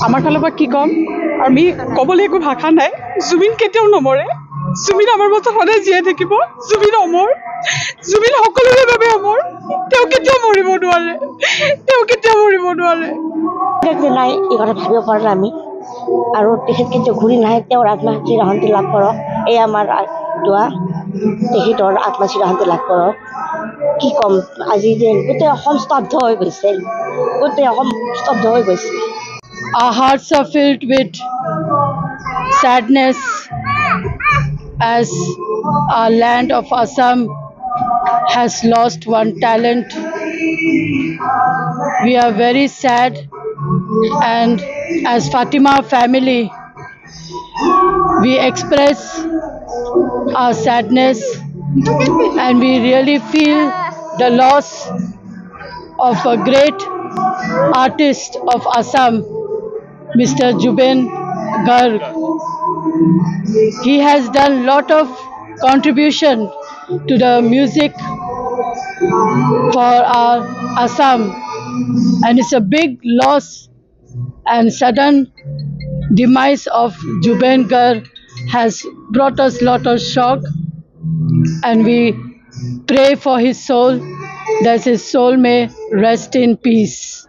আমাৰ ফালৰ পৰা কি ক'ম আমি ক'বলৈ একো ভাষা নাই জুবিন কেতিয়াও নমৰে জুবিন আমাৰ মাজত সদায় জীয়াই থাকিব জুবিন অমৰ জুবিন সকলোৰে বাবে অমৰ তেওঁ কেতিয়াও মৰিব নোৱাৰে নাই এই কথা ভাবিব পৰা নাই আমি আৰু তেখেত কেতিয়াও ঘূৰি নাহে তেওঁৰ আত্মা চিৰশান্তি লাভ কৰক এই আমাৰ দোৱা তেখেতৰ আত্মা চিৰশান্তি লাভ কৰক কি ক'ম আজি যে গোটেই অসম স্তব্ধ হৈ গৈছে Our hearts are filled with sadness as our land of Assam has lost one talent. We are very sad, and as Fatima family, we express our sadness and we really feel the loss of a great artist of Assam, Mr. Juben Garg. He has done lot of contribution to the music for our Assam, and it's a big loss and sudden demise of Juben Garg has brought us lot of shock, and we pray for his soul that his soul may rest in peace.